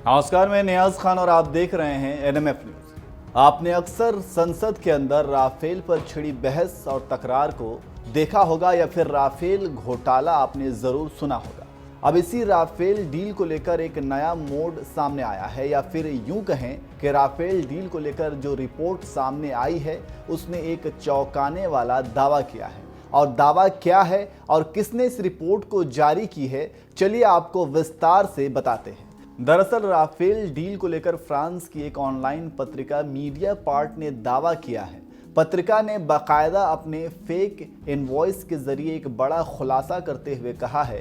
नमस्कार, मैं नियाज खान और आप देख रहे हैं एनएमएफ न्यूज। आपने अक्सर संसद के अंदर राफेल पर छिड़ी बहस और तकरार को देखा होगा या फिर राफेल घोटाला आपने जरूर सुना होगा। अब इसी राफेल डील को लेकर एक नया मोड़ सामने आया है, या फिर यूं कहें कि राफेल डील को लेकर जो रिपोर्ट सामने आई है उसने एक चौंकाने वाला दावा किया है। और दावा क्या है और किसने इस रिपोर्ट को जारी की है, चलिए आपको विस्तार से बताते हैं। दरअसल राफेल डील को लेकर फ्रांस की एक ऑनलाइन पत्रिका मीडिया पार्ट ने दावा किया है। पत्रिका ने बाकायदा अपने फेक इनवॉइस के जरिए एक बड़ा खुलासा करते हुए कहा है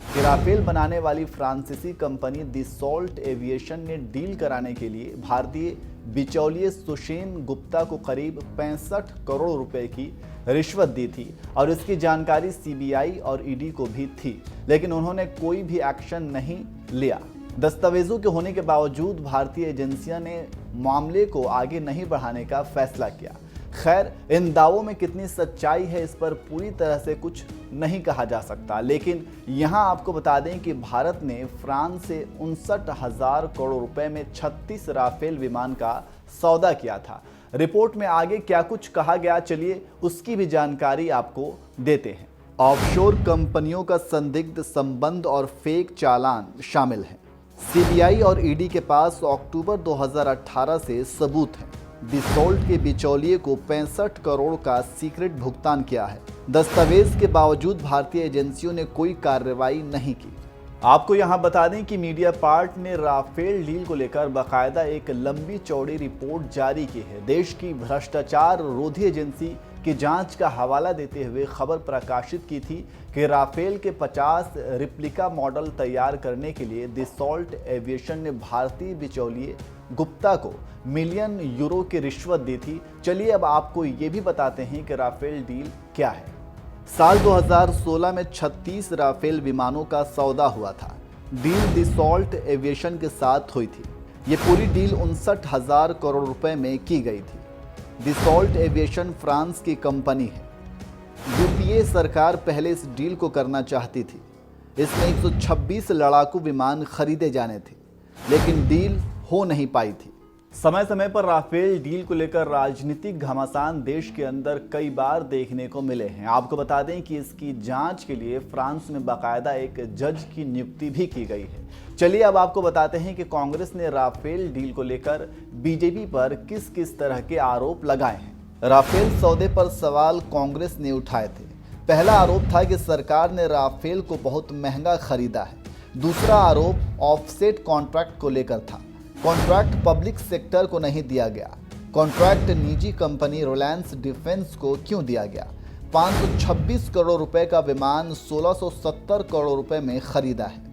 कि राफेल बनाने वाली फ्रांसीसी कंपनी दसॉल्ट एविएशन ने डील कराने के लिए भारतीय बिचौलिए सुषेन गुप्ता को करीब 65 करोड़ रुपए की रिश्वत दी थी और इसकी जानकारी सीबीआई और ईडी को भी थी, लेकिन उन्होंने कोई भी एक्शन नहीं लिया। दस्तावेजों के होने के बावजूद भारतीय एजेंसियां ने मामले को आगे नहीं बढ़ाने का फैसला किया। खैर, इन दावों में कितनी सच्चाई है इस पर पूरी तरह से कुछ नहीं कहा जा सकता, लेकिन यहां आपको बता दें कि भारत ने फ्रांस से 59,000 करोड़ रुपए में 36 राफेल विमान का सौदा किया था। रिपोर्ट में आगे क्या कुछ कहा गया, चलिए उसकी भी जानकारी आपको देते हैं। ऑफशोर कंपनियों का संदिग्ध संबंध और फेक चालान शामिल है। सीबीआई और ईडी के पास अक्टूबर 2018 से सबूत है। दसॉल्ट के बिचौलिए को 65 करोड़ का सीक्रेट भुगतान किया है। दस्तावेज के बावजूद भारतीय एजेंसियों ने कोई कार्रवाई नहीं की। आपको यहां बता दें कि मीडिया पार्ट ने राफेल डील को लेकर बाकायदा एक लंबी चौड़ी रिपोर्ट जारी की है। देश की भ्रष्टाचार रोधी एजेंसी की जांच का हवाला देते हुए खबर प्रकाशित की थी कि राफेल के 50 रिप्लिका मॉडल तैयार करने के लिए दसॉल्ट एविएशन ने भारतीय बिचौलिए गुप्ता को मिलियन यूरो की रिश्वत दी थी। चलिए अब आपको ये भी बताते हैं कि राफेल डील क्या है। साल 2016 में 36 राफेल विमानों का सौदा हुआ था। डील दसॉल्ट एविएशन के साथ हुई थी। ये पूरी डील 59,000 करोड़ रुपए में की गई थी। दसॉल्ट एविएशन फ्रांस की कंपनी है। यूपीए सरकार पहले इस डील को करना चाहती थी। इसमें 126 लड़ाकू विमान खरीदे जाने थे, लेकिन डील हो नहीं पाई थी। समय समय पर राफेल डील को लेकर राजनीतिक घमासान देश के अंदर कई बार देखने को मिले हैं। आपको बता दें कि इसकी जांच के लिए फ्रांस में बाकायदा एक जज की नियुक्ति भी की गई है। चलिए अब आपको बताते हैं कि कांग्रेस ने राफेल डील को लेकर बीजेपी पर किस किस तरह के आरोप लगाए हैं। राफेल सौदे पर सवाल कांग्रेस ने उठाए थे। पहला आरोप था कि सरकार ने राफेल को बहुत महंगा खरीदा है। दूसरा आरोप ऑफसेट कॉन्ट्रैक्ट को लेकर था। कॉन्ट्रैक्ट पब्लिक सेक्टर को नहीं दिया गया। कॉन्ट्रैक्ट निजी कंपनी रिलायंस डिफेंस को क्यों दिया गया। 526 करोड़ रुपए का विमान 1670 करोड़ रुपए में खरीदा है।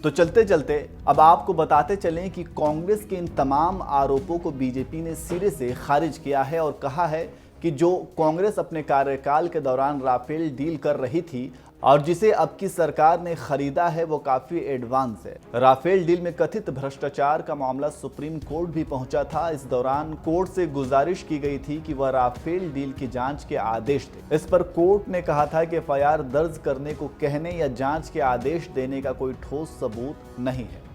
तो चलते चलते अब आपको बताते चलें कि कांग्रेस के इन तमाम आरोपों को बीजेपी ने सिरे से खारिज किया है और कहा है कि जो कांग्रेस अपने कार्यकाल के दौरान राफेल डील कर रही थी और जिसे अब की सरकार ने खरीदा है वो काफी एडवांस है। राफेल डील में कथित भ्रष्टाचार का मामला सुप्रीम कोर्ट भी पहुंचा था। इस दौरान कोर्ट से गुजारिश की गई थी कि वह राफेल डील की जांच के आदेश दे। इस पर कोर्ट ने कहा था कि एफआईआर दर्ज करने को कहने या जांच के आदेश देने का कोई ठोस सबूत नहीं है।